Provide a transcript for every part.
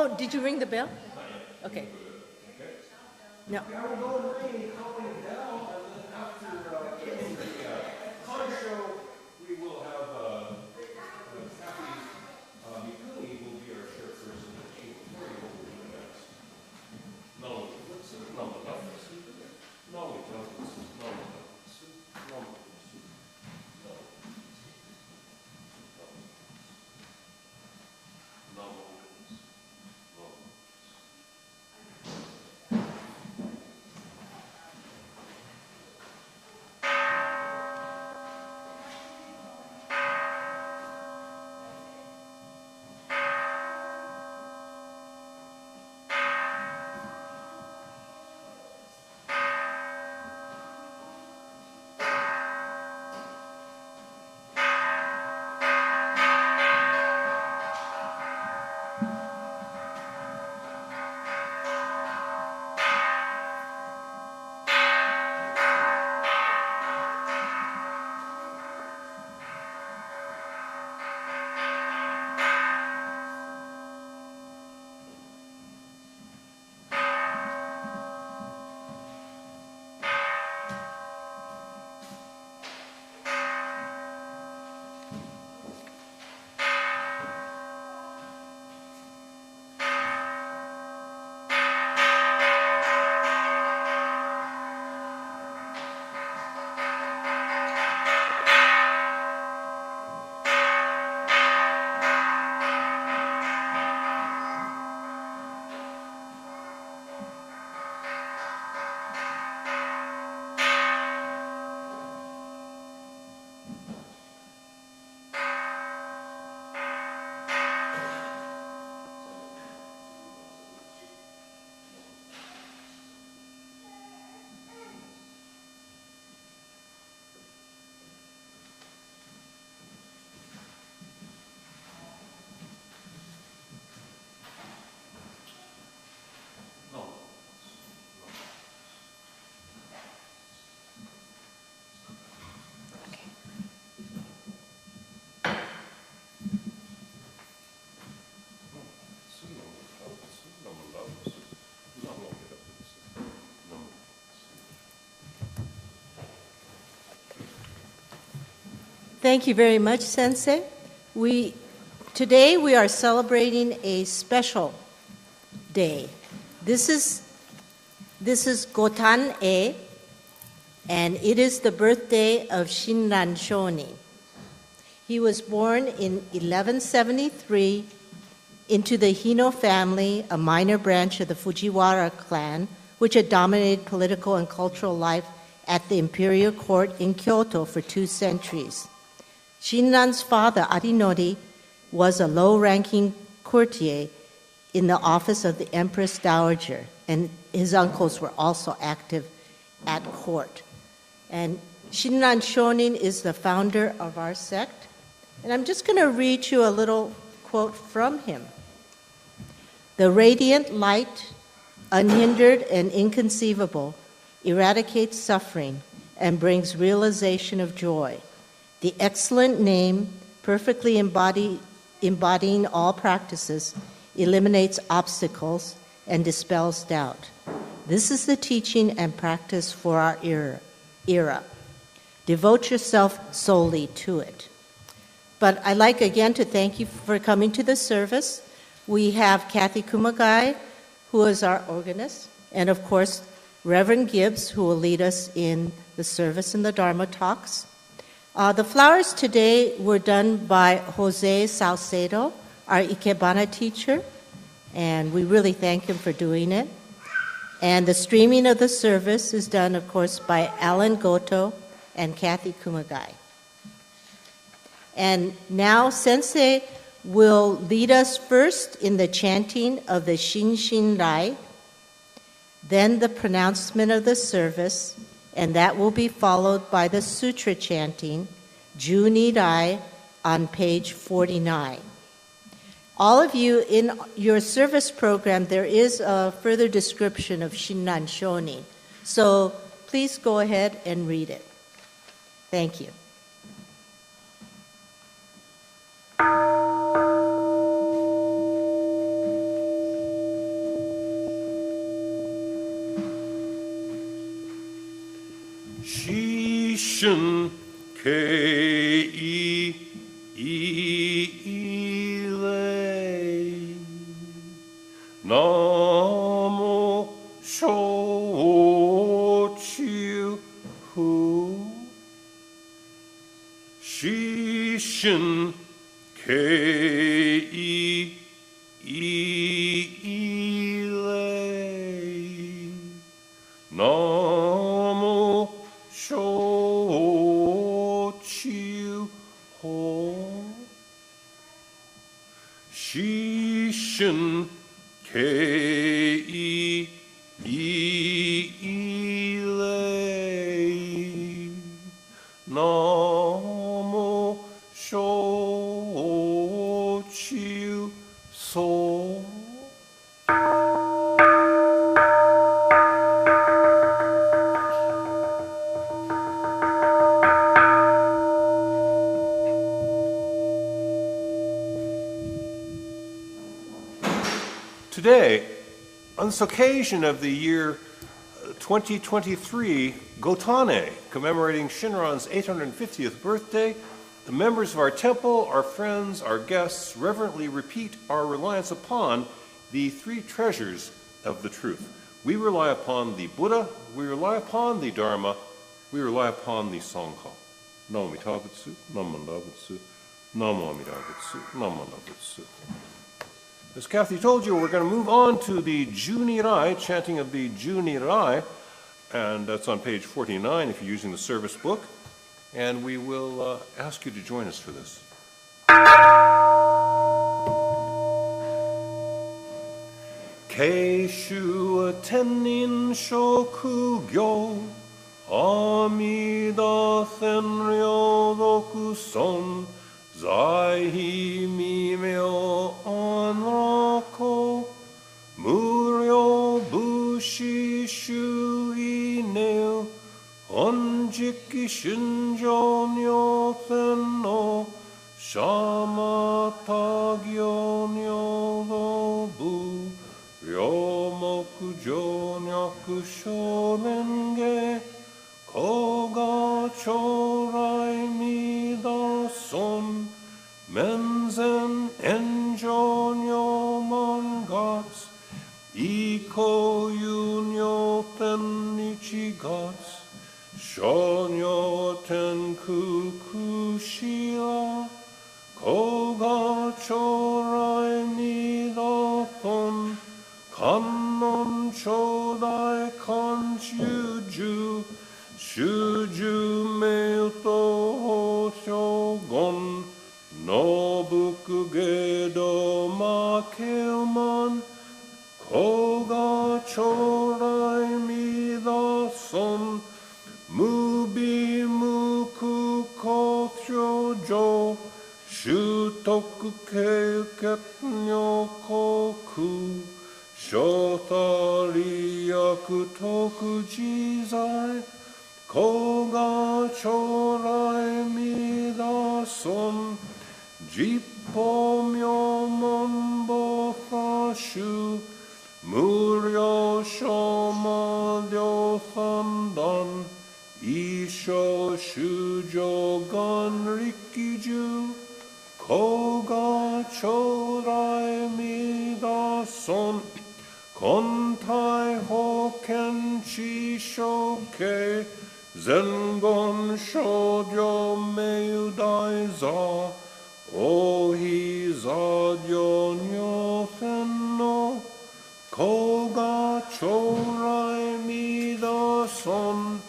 Oh, did you ring the bell? Okay. No. Thank you very much, Sensei. Today we are celebrating a special day. This is Gotan-e, and it is the birthday of Shinran Shonin. He was born in 1173 into the Hino family, a minor branch of the Fujiwara clan, which had dominated political and cultural life at the imperial court in Kyoto for 2 centuries. Shinran's father, Arinori, was a low-ranking courtier in the office of the Empress Dowager, and his uncles were also active at court. And Shinran Shonin is the founder of our sect. And I'm just going to read you a little quote from him. "The radiant light, unhindered and inconceivable, eradicates suffering and brings realization of joy. The excellent name, perfectly embodying all practices, eliminates obstacles and dispels doubt. This is the teaching and practice for our era. Devote yourself solely to it." But I'd like again to thank you for coming to the service. We have Kathy Kumagai, who is our organist, and of course, Reverend Gibbs, who will lead us in the service and the Dharma talks. The flowers today were done by Jose Salcedo, our Ikebana teacher, and we really thank him for doing it. And the streaming of the service is done, of course, by Alan Goto and Kathy Kumagai. And now Sensei will lead us first in the chanting of the Shinshin Rai, then the pronouncement of the service, and that will be followed by the sutra chanting, Juni Rai, on page 49. All of you, in your service program, there is a further description of Shinran Shonin. So please go ahead and read it. Thank you. Shishin Kei Ilei Namo Shochu Hu Shishin Kei Ilei Namo Shochu Ho Shishin Kei Ilei Namo Shochu So. Today, on this occasion of the year 2023, Gotan-e, commemorating Shinran's 850th birthday, the members of our temple, our friends, our guests reverently repeat our reliance upon the three treasures of the truth. We rely upon the Buddha, we rely upon the Dharma, we rely upon the Sangha. Namo Amitabha Butsu, Namo Amitabha Butsu, Namo Amitabha Butsu, Namo Amitabha Butsu. As Kathy told you, we're going to move on to the Junirai, chanting of the Junirai, and that's on page 49 if you're using the service book, and we will ask you to join us for this. Keishu Tenin Shokugyo Amida Senryo Dokuson Zaihi Mimeo Anrako Muryo Bushi Shui Neo Onjiki Shinjo Nyo Tenno Shama Tagyo Nyo Dobu Ryomoku Jonyaku Shonenge Koga Chorai Mida Son Menzen Enjonyo Mangats Iko Yunyo Tenichi Gats Shonyo Tenku Kushila Koga Chorai Mida Son Kannon Chodai Kanchuju Shuju Meito Hoshogon Nobuku Gedo Makelman Koga Chorai Mida Son Mubi Muku Kothyojo Shutoku Keiket Nyokoku Shotari Yakutoku Jizai Koga Chorai Mida Son Jippo Myomon Bothashu Muryo Shoma Ryo Sandan Isho Shujo Gan Rikiju Koga Chorai Mida Son Kontai Hoken Chishoke Zengon Shoujo Meudai Za Ohi Zadyo Nyotenno Koga Chorai Mida Son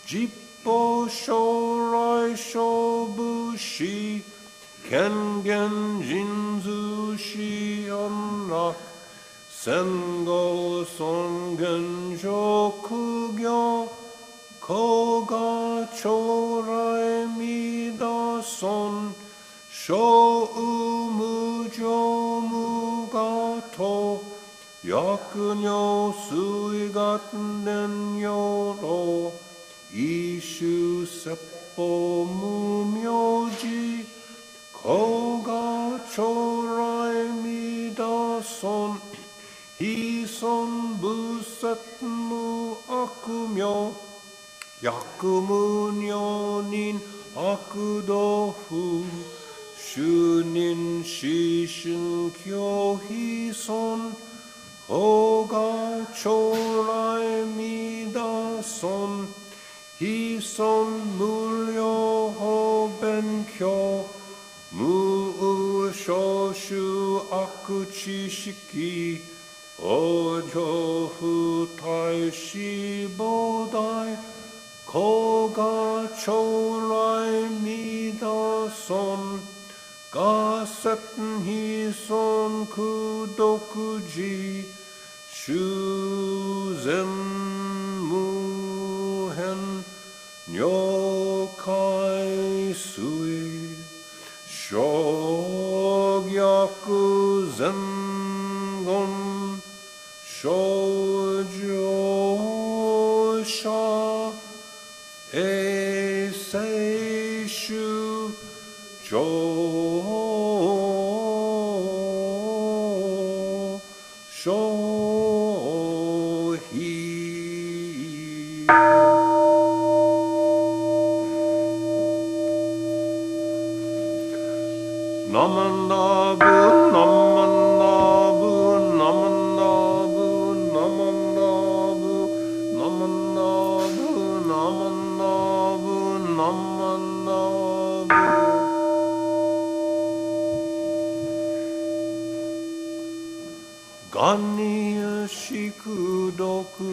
Jippo Shorai Shobushi Kengen Jinzu Shi Onrak Sengo Songen Shokugyo Koga Chorai Mida Son Shou Mujo Mugato Yakunyo Suigaten Yoro Ishu Seppo Mumyoji Koga Chorai Mida Son Hison Buset Mu Akumyo Yakumunyonin akudofu Shunin shishin kyohi son Hoga chorai mida son Hi son mulyo ho benkyo Mu shoshu akuchi shiki Ojo fu tai shi bodai Koga chorai mida son Ga setten hi son kudokuji Shuzen muhen nyokai sui Shogyaku zengon shoujo sha Eseishu jo shohi Namandabu, namandabu, namandabu, namandabu, namandabu, namandabu, namandabu. Ganiya shikudoku,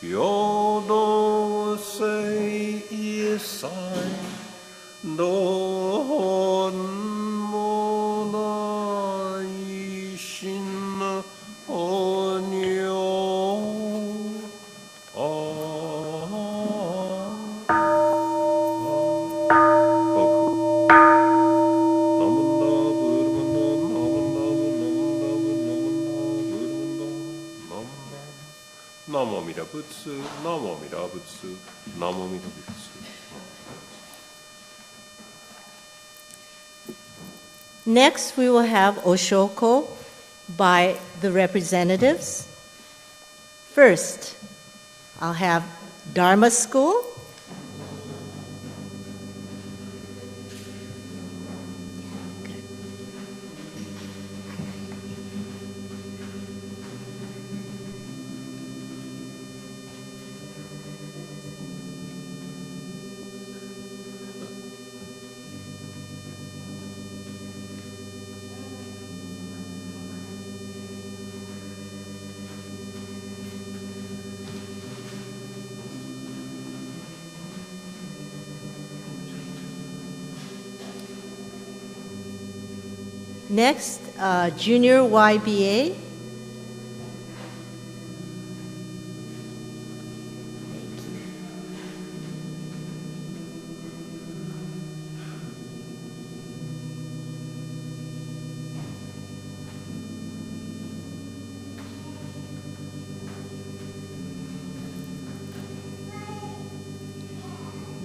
Jodo sei isai, Don monai shin onyo Namo Amida Butsu, Namo Amida Butsu, Namo Amida Butsu. Next, we will have Oshoko by the representatives. First, I'll have Dharma School. Next, Junior YBA.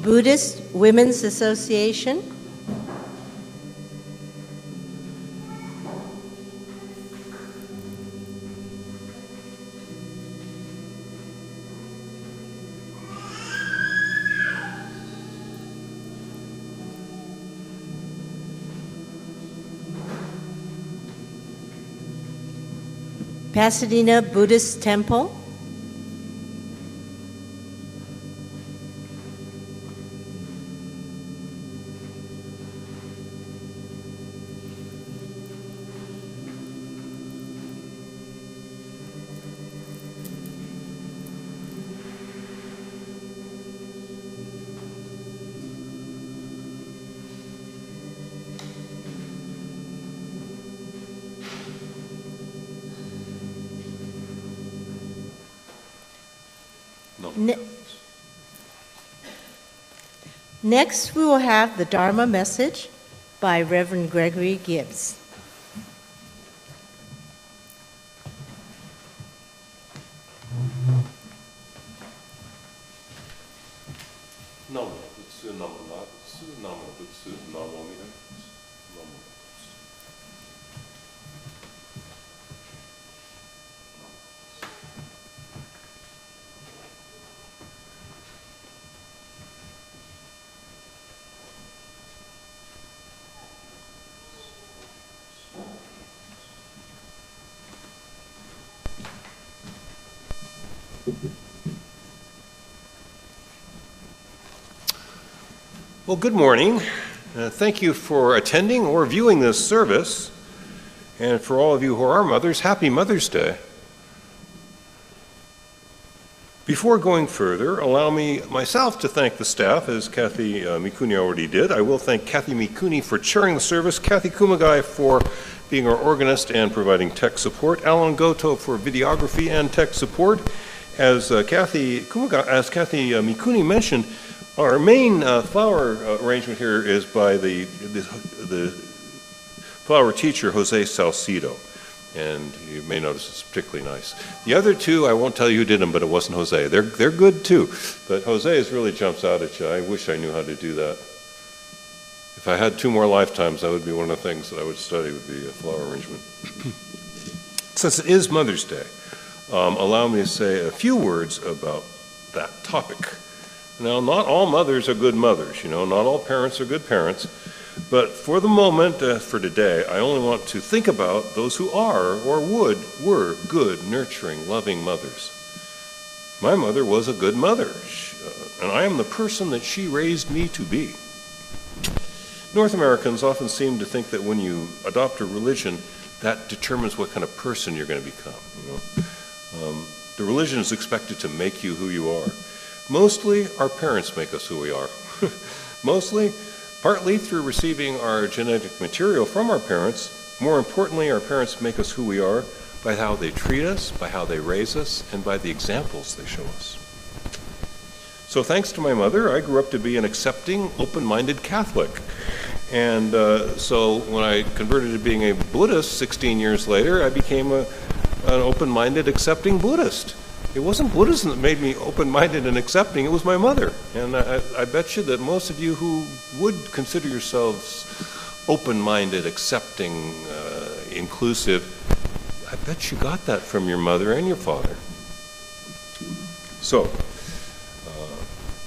Buddhist Women's Association. Pasadena Buddhist Temple. Next, we will have the Dharma message by Reverend Gregory Gibbs. Namo Butsu, Namo Butsu, Namo Butsu, Namo Amida Butsu, Namo Butsu. Well, good morning. Thank you for attending or viewing this service. And for all of you who are mothers, happy Mother's Day. Before going further, allow me myself to thank the staff, as Kathy Mikuni already did. I will thank Kathy Mikuni for chairing the service, Kathy Kumagai for being our organist and providing tech support, Alan Goto for videography and tech support. As Kathy Mikuni mentioned, our main flower arrangement here is by the flower teacher, Jose Salcido. And you may notice it's particularly nice. The other two, I won't tell you who did them, but it wasn't Jose. They're good too. But Jose's really jumps out at you. I wish I knew how to do that. If I had 2 more lifetimes, that would be one of the things that I would study, would be a flower arrangement. Since it is Mother's Day, allow me to say a few words about that topic. Now, not all mothers are good mothers, not all parents are good parents. But for the moment, for today, I only want to think about those who are or were good, nurturing, loving mothers. My mother was a good mother, and I am the person that she raised me to be. North Americans often seem to think that when you adopt a religion, that determines what kind of person you're going to become. The religion is expected to make you who you are. Mostly, our parents make us who we are. Partly through receiving our genetic material from our parents. More importantly, our parents make us who we are by how they treat us, by how they raise us, and by the examples they show us. So thanks to my mother, I grew up to be an accepting, open-minded Catholic. And so when I converted to being a Buddhist 16 years later, I became an open-minded, accepting Buddhist. It wasn't Buddhism that made me open-minded and accepting, it was my mother. And I bet you that most of you who would consider yourselves open-minded, accepting, inclusive, I bet you got that from your mother and your father. So,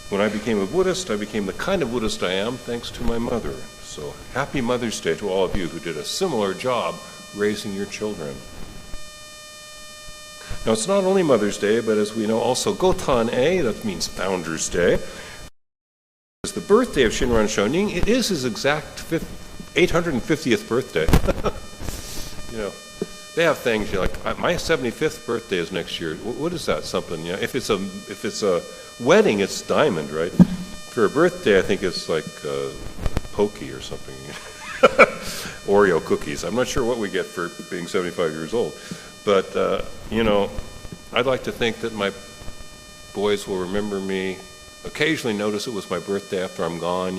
when I became a Buddhist, I became the kind of Buddhist I am thanks to my mother. So, happy Mother's Day to all of you who did a similar job raising your children. Now, it's not only Mother's Day, but as we know, also Gotan-e, that means Founder's Day. It's the birthday of Shinran Shonin. It is his exact 850th birthday. They have things, like, my 75th birthday is next year. What is that, something? If it's a wedding, it's diamond, right? For a birthday, I think it's like pokey or something. Oreo cookies. I'm not sure what we get for being 75 years old. But, I'd like to think that my boys will remember me, occasionally notice it was my birthday after I'm gone,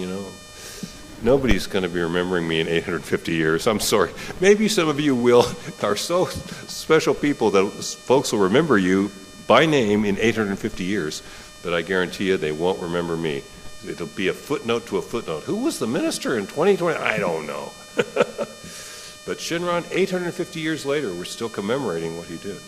Nobody's going to be remembering me in 850 years. I'm sorry. Maybe some of you are so special people that folks will remember you by name in 850 years, but I guarantee you they won't remember me. It'll be a footnote to a footnote. Who was the minister in 2020? I don't know. But Shinran, 850 years later, we're still commemorating what he did.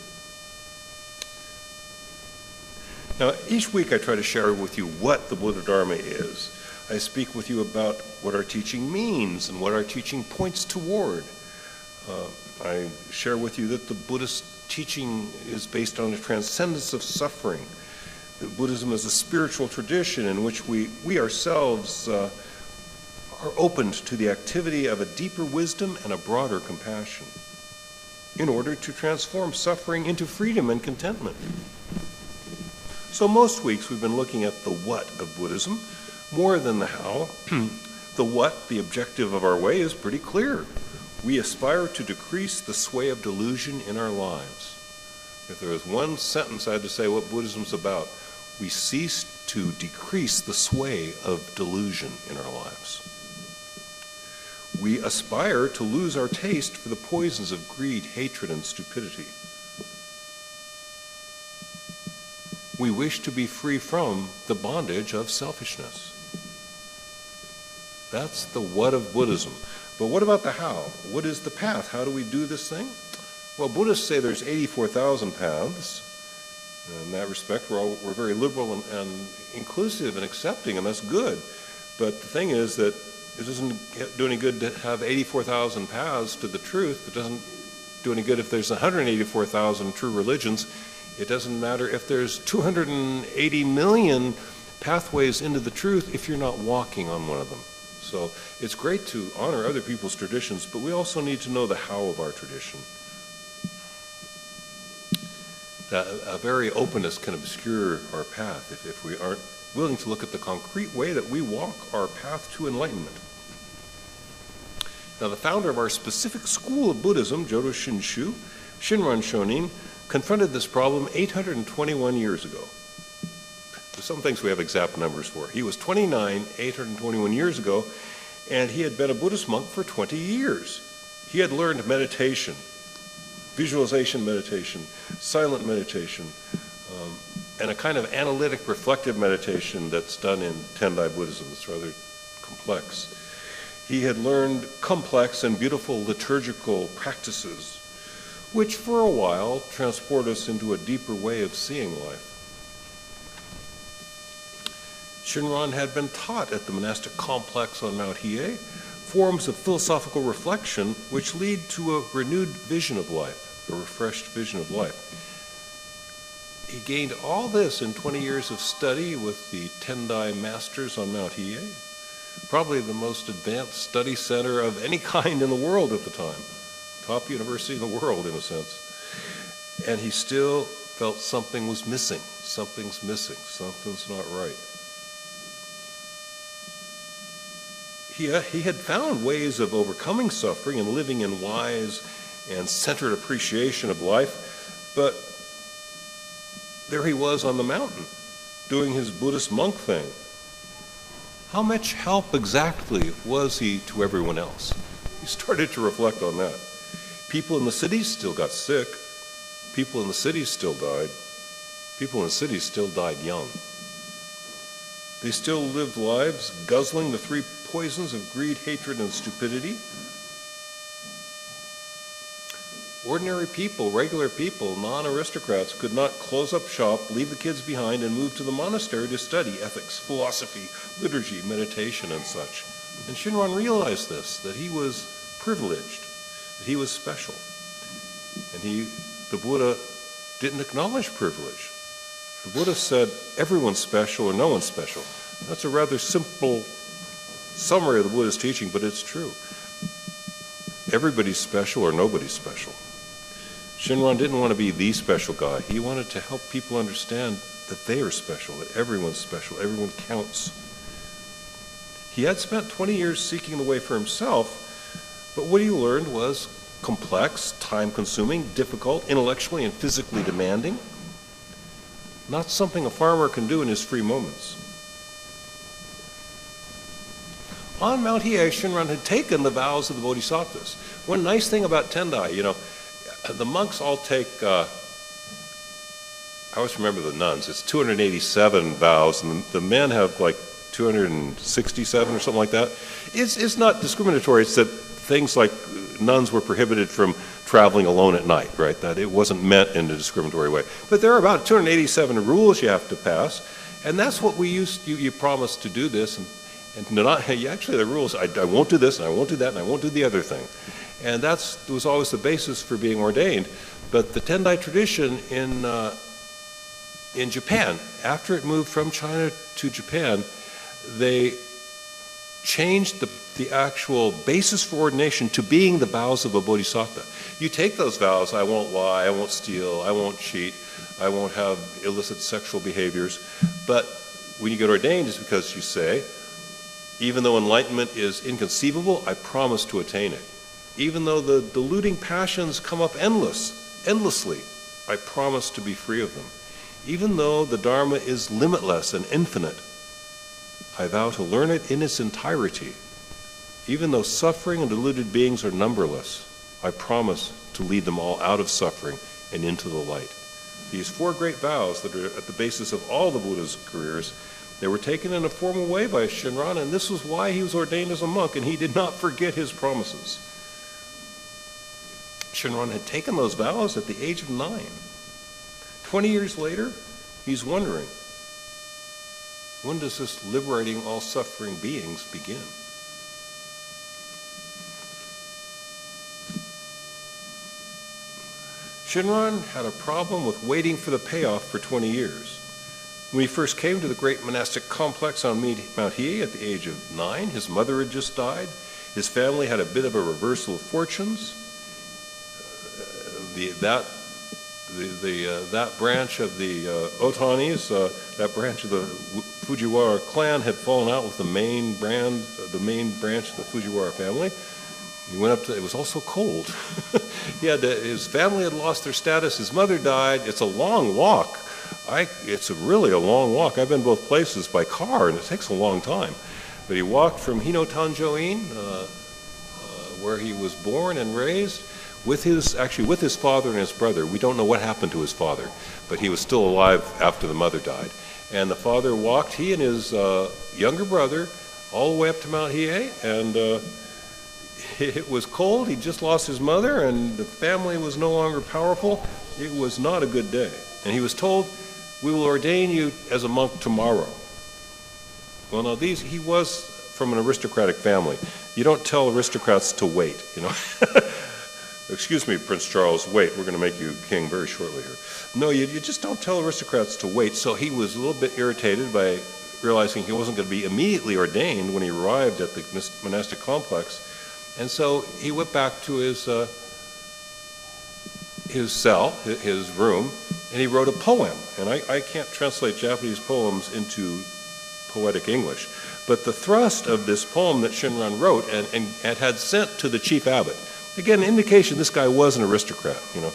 Now, each week I try to share with you what the Buddha Dharma is. I speak with you about what our teaching means and what our teaching points toward. I share with you that the Buddhist teaching is based on a transcendence of suffering. That Buddhism is a spiritual tradition in which we ourselves are opened to the activity of a deeper wisdom and a broader compassion in order to transform suffering into freedom and contentment. So most weeks we've been looking at the what of Buddhism more than the how. The what, the objective of our way, is pretty clear. We aspire to decrease the sway of delusion in our lives. If there was one sentence I had to say what Buddhism's about, we cease to decrease the sway of delusion in our lives. We aspire to lose our taste for the poisons of greed, hatred, and stupidity. We wish to be free from the bondage of selfishness. That's the what of Buddhism. But what about the how? What is the path? How do we do this thing? Well, Buddhists say there's 84,000 paths. In that respect, we're very liberal and inclusive and accepting, and that's good. But the thing is that it doesn't do any good to have 84,000 paths to the truth. It doesn't do any good if there's 184,000 true religions. It doesn't matter if there's 280 million pathways into the truth if you're not walking on one of them. So it's great to honor other people's traditions, but we also need to know the how of our tradition. A very openness can obscure our path if we aren't willing to look at the concrete way that we walk our path to enlightenment. Now, the founder of our specific school of Buddhism, Jodo Shinshu, Shinran Shonin, confronted this problem 821 years ago. There's some things we have exact numbers for. He was 29, 821 years ago, and he had been a Buddhist monk for 20 years. He had learned meditation, visualization meditation, silent meditation, and a kind of analytic, reflective meditation that's done in Tendai Buddhism. It's rather complex. He had learned complex and beautiful liturgical practices, which for a while transport us into a deeper way of seeing life. Shinran had been taught at the monastic complex on Mount Hiei forms of philosophical reflection which lead to a renewed vision of life, a refreshed vision of life. He gained all this in 20 years of study with the Tendai masters on Mount Hiei, probably the most advanced study center of any kind in the world at the time, top university in the world in a sense. And he still felt something was missing, something's not right. He had found ways of overcoming suffering and living in wise and centered appreciation of life, but there he was on the mountain, doing his Buddhist monk thing. How much help exactly was he to everyone else? He started to reflect on that. People in the cities still got sick. People in the cities still died. People in the cities still died young. They still lived lives guzzling the three poisons of greed, hatred, and stupidity. Ordinary people, regular people, non-aristocrats could not close up shop, leave the kids behind, and move to the monastery to study ethics, philosophy, liturgy, meditation, and such. And Shinran realized this, that he was privileged, that he was special. And the Buddha didn't acknowledge privilege. The Buddha said, everyone's special or no one's special. That's a rather simple summary of the Buddha's teaching, but it's true. Everybody's special or nobody's special. Shinran didn't want to be the special guy. He wanted to help people understand that they are special, that everyone's special, everyone counts. He had spent 20 years seeking the way for himself, but what he learned was complex, time-consuming, difficult, intellectually and physically demanding. Not something a farmer can do in his free moments. On Mount Hiei, Shinran had taken the vows of the Bodhisattvas. One nice thing about Tendai, the monks all take, I always remember the nuns, it's 287 vows, and the men have like 267 or something like that. It's not discriminatory, it's that things like nuns were prohibited from traveling alone at night, right? That it wasn't meant in a discriminatory way. But there are about 287 rules you have to pass, and that's what we used, you promised to do this, and not, actually the rules, I won't do this, and I won't do that, and I won't do the other thing. And that was always the basis for being ordained. But the Tendai tradition in Japan, after it moved from China to Japan, they changed the actual basis for ordination to being the vows of a bodhisattva. You take those vows, I won't lie, I won't steal, I won't cheat, I won't have illicit sexual behaviors. But when you get ordained, it's because you say, even though enlightenment is inconceivable, I promise to attain it. Even though the deluding passions come up endlessly, I promise to be free of them. Even though the Dharma is limitless and infinite, I vow to learn it in its entirety. Even though suffering and deluded beings are numberless, I promise to lead them all out of suffering and into the light. These four great vows that are at the basis of all the Buddha's careers, they were taken in a formal way by Shinran, and this was why he was ordained as a monk, and he did not forget his promises. Shinran had taken those vows at the age of 9. 20 years later, he's wondering, when does this liberating all suffering beings begin? Shinran had a problem with waiting for the payoff for 20 years. When he first came to the great monastic complex on Mount Hiei at the age of 9, his mother had just died. His family had a bit of a reversal of fortunes. That branch of the Otanis, that branch of the Fujiwara clan had fallen out with the main branch of the Fujiwara family. He went up to, it was also cold. His family had lost their status, his mother died. It's a long walk. It's really a long walk. I've been both places by car, and it takes a long time. But he walked from Hino-Tanjoin, where he was born and raised, with his father and his brother. We don't know what happened to his father, but he was still alive after the mother died. And the father walked, he and his younger brother, all the way up to Mount Hiei, and it was cold. He just lost his mother, and the family was no longer powerful. It was not a good day. And he was told, "We will ordain you as a monk tomorrow." Well, now he was from an aristocratic family. You don't tell aristocrats to wait, you know. Excuse me, Prince Charles, wait, we're going to make you king very shortly here. No, you just don't tell aristocrats to wait. So he was a little bit irritated by realizing he wasn't going to be immediately ordained when he arrived at the monastic complex. And so he went back to his cell, his room, and he wrote a poem. And I can't translate Japanese poems into poetic English, but the thrust of this poem that Shinran wrote and had sent to the chief abbot, again, indication this guy was an aristocrat. You know,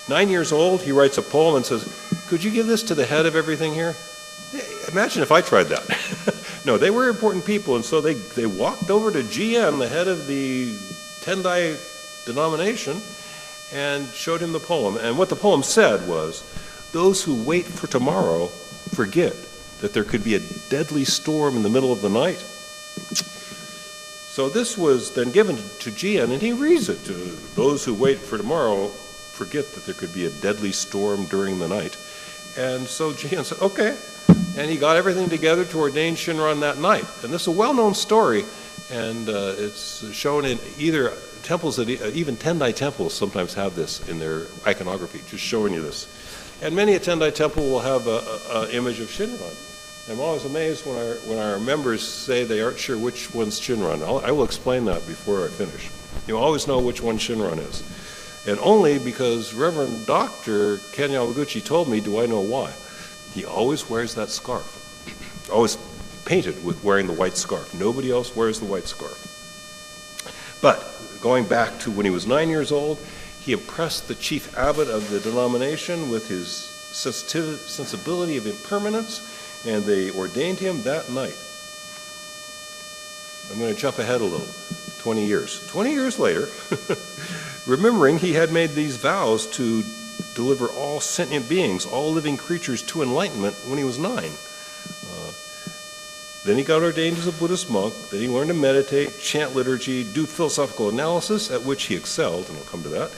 9 years old, he writes a poem and says, "Could you give this to the head of everything here?" Imagine if I tried that. No, they were important people, and so they walked over to Jien, the head of the Tendai denomination, and showed him the poem. And what the poem said was, "Those who wait for tomorrow forget that there could be a deadly storm in the middle of the night." So this was then given to Jien, and he reads it. "Those who wait for tomorrow forget that there could be a deadly storm during the night." And so Jien said, "Okay." And he got everything together to ordain Shinran that night. And this is a well-known story, and it's shown in either temples, that even Tendai temples sometimes have this in their iconography, just showing you this. And many a Tendai temple will have an image of Shinran. I'm always amazed when our members say they aren't sure which one's Shinran. I will explain that before I finish. You always know which one Shinran is. And only because Reverend Dr. Ken Yamaguchi told me do I know why. He always wears that scarf. Always painted with wearing the white scarf. Nobody else wears the white scarf. But going back to when he was 9 years old, he impressed the chief abbot of the denomination with his sensibility of impermanence, and they ordained him that night. I'm going to jump ahead a little, 20 years. 20 years later, remembering he had made these vows to deliver all sentient beings, all living creatures to enlightenment when he was 9. Then he got ordained as a Buddhist monk. Then he learned to meditate, chant liturgy, do philosophical analysis, at which he excelled, and we'll come to that.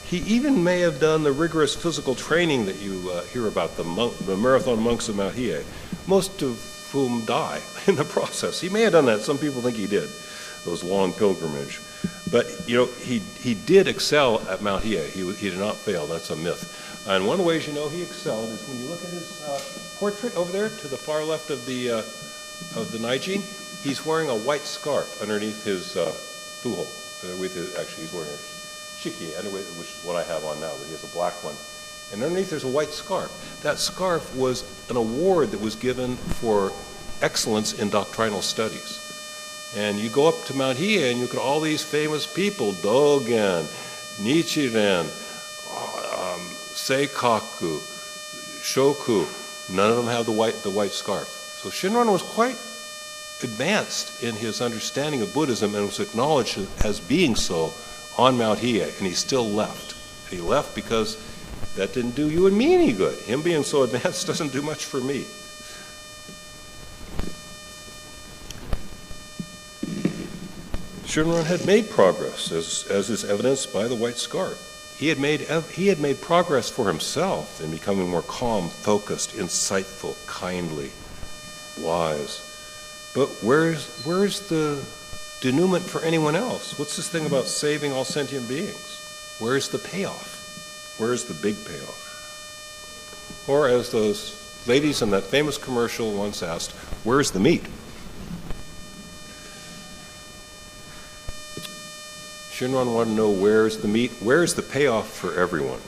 He even may have done the rigorous physical training that you hear about, the marathon monks of Mount Hiei, most of whom die in the process. He may have done that. Some people think he did, those long pilgrimage. But, you know, he did excel at Mount Hiei. He did not fail. That's a myth. And one of the ways you know he excelled is when you look at his portrait over there to the far left of the Naijin. He's wearing a white scarf underneath his fuhou. Actually, he's wearing a shiki, which is what I have on now, but he has a black one. And underneath there's a white scarf. That scarf was an award that was given for excellence in doctrinal studies. And you go up to Mount Hiei and you look at all these famous people, Dogen, Nichiren, Seikaku, Shoku. None of them have the white scarf. So Shinran was quite advanced in his understanding of Buddhism and was acknowledged as being so on Mount Hiei, and he still left. And he left because that didn't do you and me any good. Him being so advanced doesn't do much for me. Shinran had made progress, as is evidenced by the white scarf. He had made progress for himself in becoming more calm, focused, insightful, kindly, wise. But where's the denouement for anyone else? What's this thing about saving all sentient beings? Where's the payoff? Where's the big payoff? Or as those ladies in that famous commercial once asked, where's the meat? Shinran wanted to know where's the meat, where's the payoff for everyone?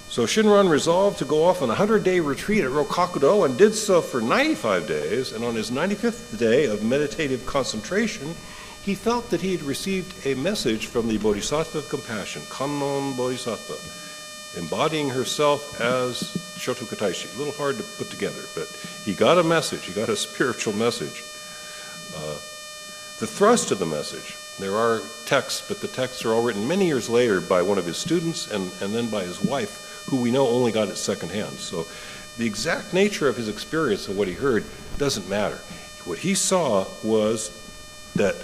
So Shinran resolved to go off on a 100-day retreat at Rokakudo and did so for 95 days, and on his 95th day of meditative concentration, he felt that he had received a message from the Bodhisattva of compassion, Kannon Bodhisattva, embodying herself as Shotoku Taishi. A little hard to put together, but he got a message, he got a spiritual message. The thrust of the message, there are texts, but the texts are all written many years later by one of his students and then by his wife, who we know only got it secondhand. So the exact nature of his experience and what he heard doesn't matter. What he saw was that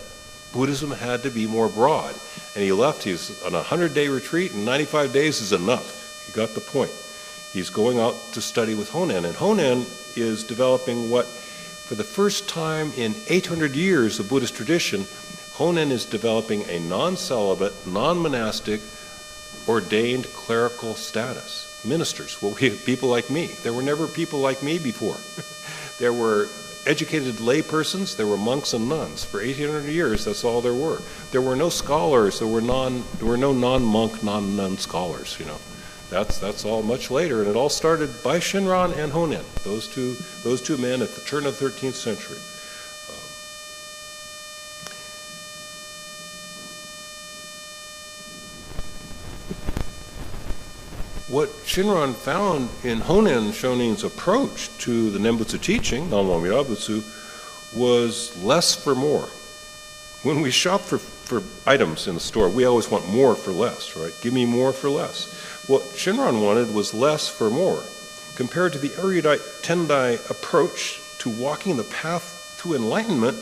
Buddhism had to be more broad. And he left, he's on a 100-day retreat, and 95 days is enough. He got the point. He's going out to study with Honen, and Honen is developing what, for the first time in 800 years of Buddhist tradition, Honen is developing a non-celibate, non-monastic, ordained clerical status. Ministers, well, we have people like me. There were never people like me before. There were educated lay persons, there were monks and nuns. For 800 years, that's all there were. There were no scholars, there were no non-monk, non-nun scholars, you know. That's all much later, and it all started by Shinran and Honen, those two men at the turn of the 13th century. What Shinran found in Honen Shonin's approach to the Nembutsu teaching, Nammo Mirabutsu, was less for more. When we shop for items in the store, we always want more for less, right? Give me more for less. What Shinran wanted was less for more. Compared to the erudite Tendai approach to walking the path to enlightenment,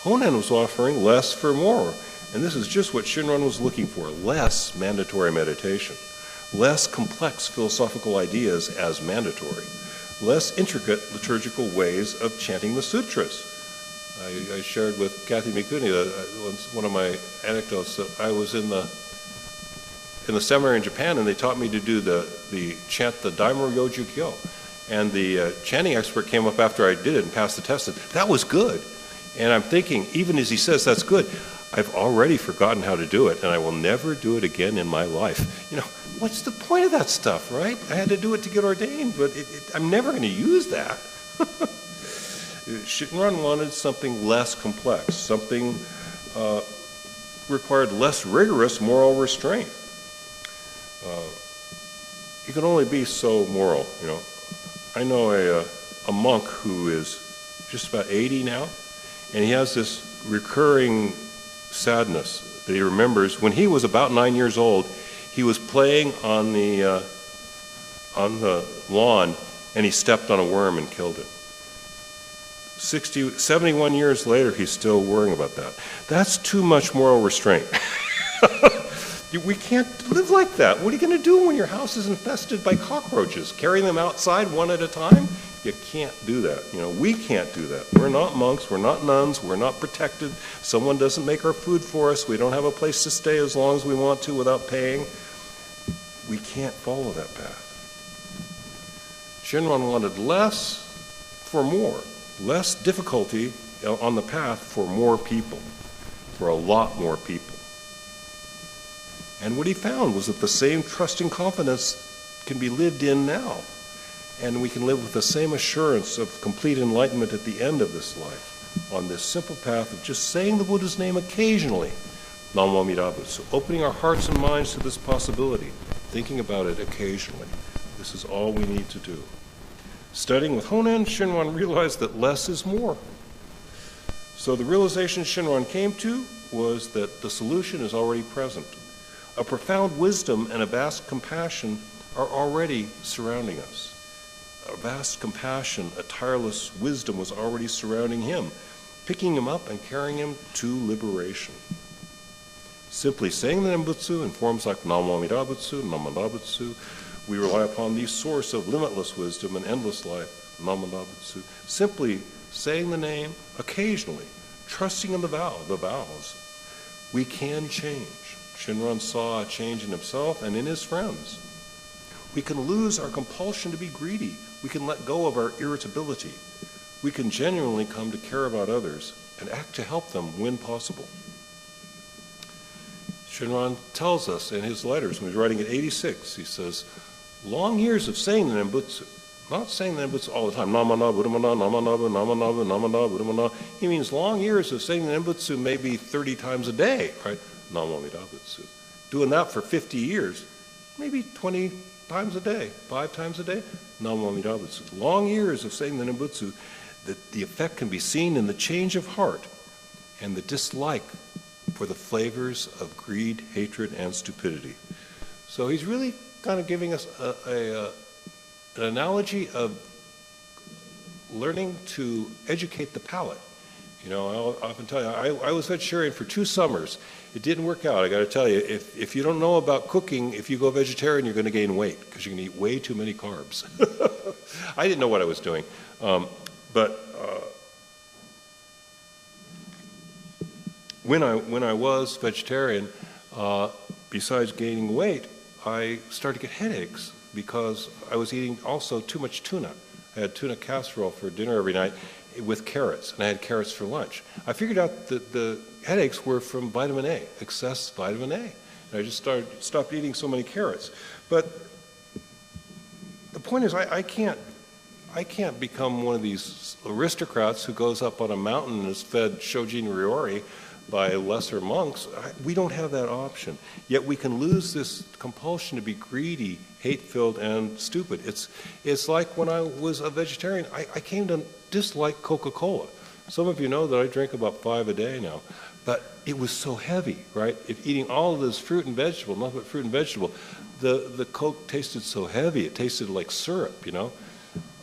Honen was offering less for more. And this is just what Shinran was looking for, less mandatory meditation. Less complex philosophical ideas as mandatory, less intricate liturgical ways of chanting the sutras. I shared with Kathy Mikuni one of my anecdotes that I was in the seminary in Japan, and they taught me to do the chant the Daimyo Yoju Kyo, and the chanting expert came up after I did it and passed the test and said, that was good. And I'm thinking, even as he says that's good, I've already forgotten how to do it, and I will never do it again in my life. You know, what's the point of that stuff, right? I had to do it to get ordained, but I'm never going to use that. Shinran wanted something less complex, something required less rigorous moral restraint. You can only be so moral, you know. I know a monk who is just about 80 now, and he has this recurring sadness that he remembers. When he was about 9 years old, he was playing on the lawn, and he stepped on a worm and killed it. 71 years later, he's still worrying about that. That's too much moral restraint. We can't live like that. What are you going to do when your house is infested by cockroaches? Carry them outside one at a time? You can't do that. You know, we can't do that. We're not monks. We're not nuns. We're not protected. Someone doesn't make our food for us. We don't have a place to stay as long as we want to without paying. We can't follow that path. Shinran wanted less for more, less difficulty on the path for more people, for a lot more people. And what he found was that the same trusting confidence can be lived in now. And we can live with the same assurance of complete enlightenment at the end of this life, on this simple path of just saying the Buddha's name occasionally, Nammo Mirabutsu, opening our hearts and minds to this possibility, thinking about it occasionally. This is all we need to do. Studying with Honen, Shinran realized that less is more. So the realization Shinran came to was that the solution is already present. A profound wisdom and a vast compassion are already surrounding us. A vast compassion, a tireless wisdom was already surrounding him, picking him up and carrying him to liberation. Simply saying the Nembutsu in forms like Nammo Mirabutsu, Nammo Mirabutsu, we rely upon the source of limitless wisdom and endless life, Nammo Mirabutsu. Simply saying the name occasionally, trusting in the vows, we can change. Shinran saw a change in himself and in his friends. We can lose our compulsion to be greedy. We can let go of our irritability. We can genuinely come to care about others and act to help them when possible. Shinran tells us in his letters, when he's writing at 86, he says, long years of saying the Nembutsu, not saying the Nembutsu all the time, namana, buddhamana, namanabu, namanabu, namana, buddhamana. He means long years of saying the Nembutsu maybe 30 times a day, right? Namo Amidabutsu. Doing that for 50 years, maybe 20 times a day, 5 times a day, Namo Amidabutsu. Long years of saying the Nembutsu, that the effect can be seen in the change of heart and the dislike for the flavors of greed, hatred, and stupidity. So he's really kind of giving us an analogy of learning to educate the palate. You know, I'll often tell you, I was vegetarian for 2 summers. It didn't work out. I got to tell you, if you don't know about cooking, if you go vegetarian, you're going to gain weight because you're going to eat way too many carbs. I didn't know what I was doing. But when I was vegetarian, besides gaining weight, I started to get headaches because I was eating also too much tuna. I had tuna casserole for dinner every night with carrots, and I had carrots for lunch. I figured out that the headaches were from vitamin A, excess vitamin A. And I just stopped eating so many carrots. But the point is, I can't become one of these aristocrats who goes up on a mountain and is fed shojin ryori by lesser monks. We don't have that option. Yet we can lose this compulsion to be greedy, hate-filled, and stupid. It's like when I was a vegetarian, I came to dislike Coca-Cola. Some of you know that I drink about 5 a day now. But it was so heavy, right? If eating all of this fruit and vegetable, nothing but fruit and vegetable, the Coke tasted so heavy, it tasted like syrup, you know?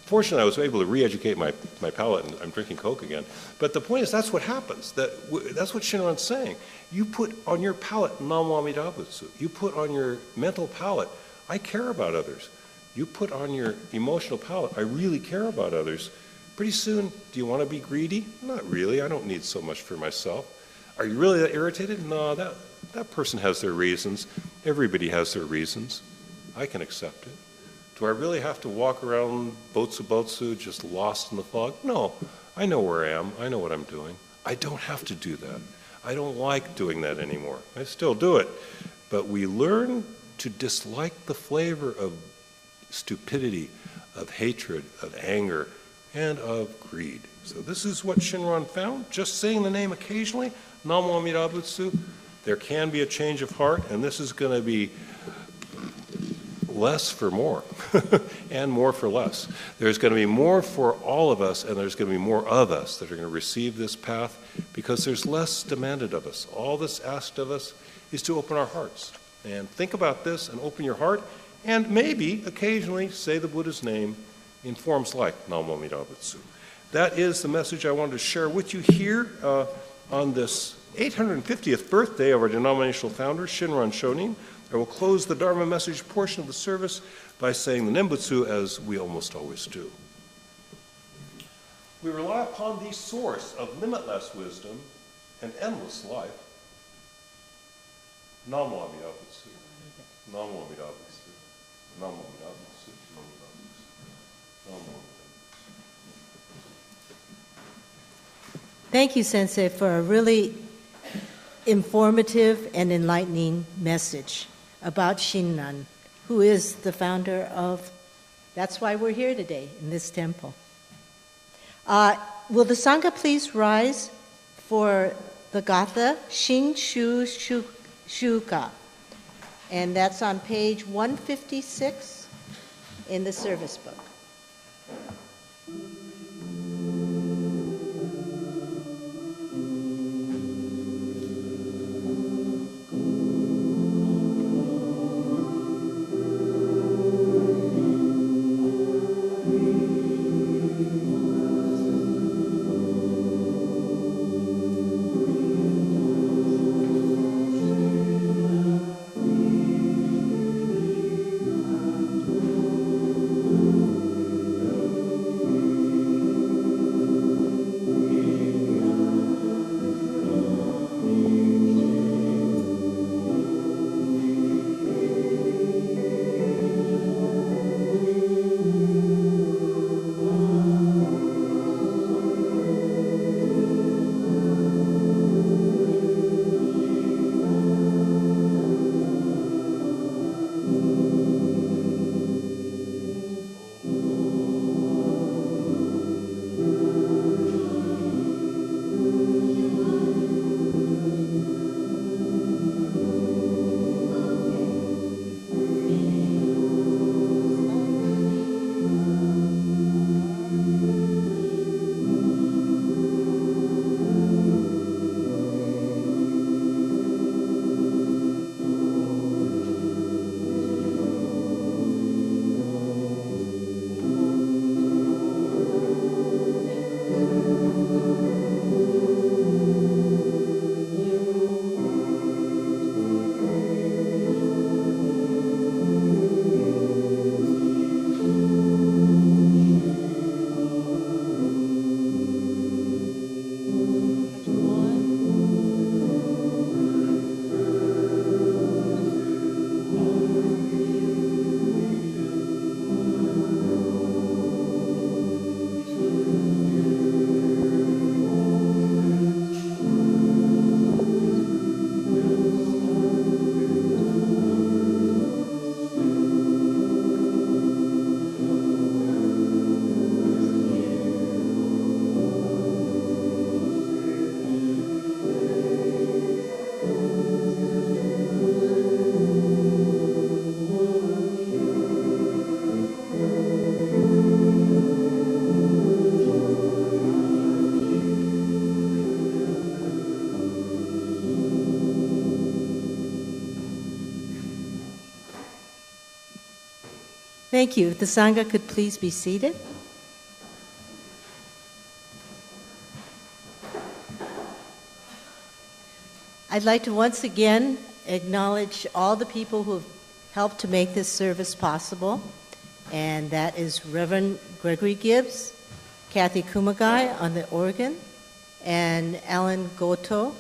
Fortunately, I was able to re-educate my palate, and I'm drinking Coke again. But the point is, that's what happens. That's what Shinran's saying. You put on your palate Namo Amidabutsu. You put on your mental palate, I care about others. You put on your emotional palate, I really care about others. Pretty soon, do you want to be greedy? Not really. I don't need so much for myself. Are you really that irritated? No, that person has their reasons. Everybody has their reasons. I can accept it. Do I really have to walk around botsu just lost in the fog? No, I know where I am. I know what I'm doing. I don't have to do that. I don't like doing that anymore. I still do it. But we learn to dislike the flavor of stupidity, of hatred, of anger, and of greed. So this is what Shinran found. Just saying the name occasionally, Namo Amidabutsu, there can be a change of heart, and this is going to be less for more and more for less. There's going to be more for all of us, and there's going to be more of us that are going to receive this path because there's less demanded of us. All that's asked of us is to open our hearts. And think about this and open your heart, and maybe occasionally say the Buddha's name in forms like Namo Amidabutsu. That is the message I wanted to share with you here on this 850th birthday of our denominational founder, Shinran Shonin. I will close the Dharma message portion of the service by saying the Nembutsu as we almost always do. We rely upon the source of limitless wisdom and endless life. Namo Amidabutsu. Namo Amidabutsu. Namo Amidabutsu. Namo Amidabutsu. Namo Amidabutsu. Thank you, Sensei, for a really informative and enlightening message about Shinran, who is the founder of, that's why we're here today in this temple. Will the Sangha please rise for the Gatha Shinshu Shuka? And that's on page 156 in the service book. Thank you. If the Sangha could please be seated. I'd like to once again acknowledge all the people who have helped to make this service possible, and that is Reverend Gregory Gibbs, Kathy Kumagai on the organ, and Alan Goto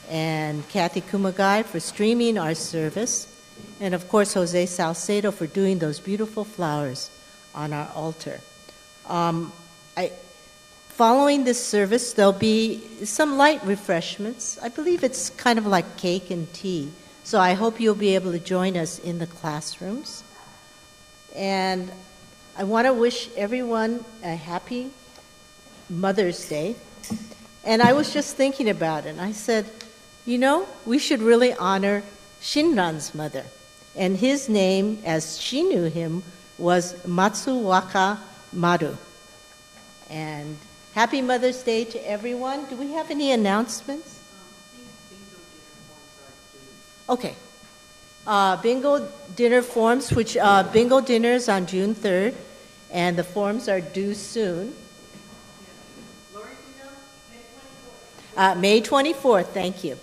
and Kathy Kumagai for streaming our service, and of course Jose Salcedo for doing those beautiful flowers on our altar. Following this service, there'll be some light refreshments. I believe it's kind of like cake and tea, so I hope you'll be able to join us in the classrooms. And I want to wish everyone a happy Mother's Day. And I was just thinking about it, and I said, you know, we should really honor Shinran's mother. And his name, as she knew him, was Matsuwaka Maru. And happy Mother's Day to everyone. Do we have any announcements? Okay. Bingo dinner forms, which bingo dinner is on June 3rd, and the forms are due soon. May 24th, thank you.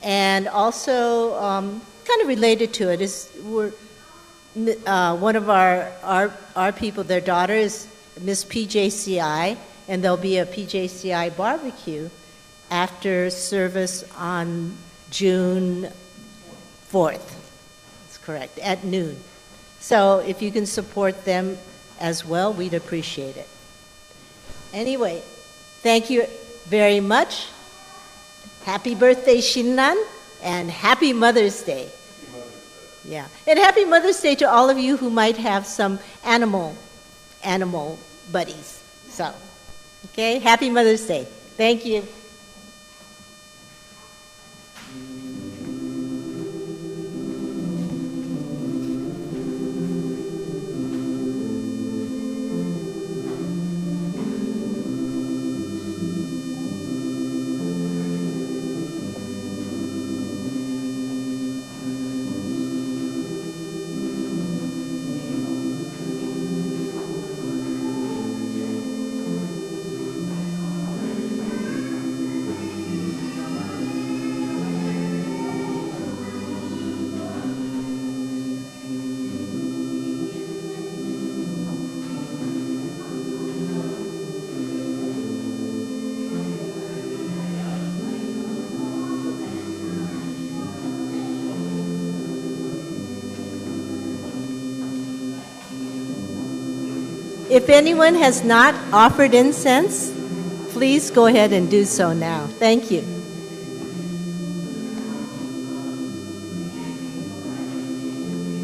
And also, kind of related to it is one of our people, their daughter is Miss PJCI, and there'll be a PJCI barbecue after service on June 4th. That's correct, at noon. So if you can support them as well, we'd appreciate it. Anyway, thank you very much. Happy birthday, Shinran, and happy Mother's Day. Happy Mother's Day. Yeah, and happy Mother's Day to all of you who might have some animal buddies. So, okay, happy Mother's Day. Thank you. If anyone has not offered incense, please go ahead and do so now. Thank you.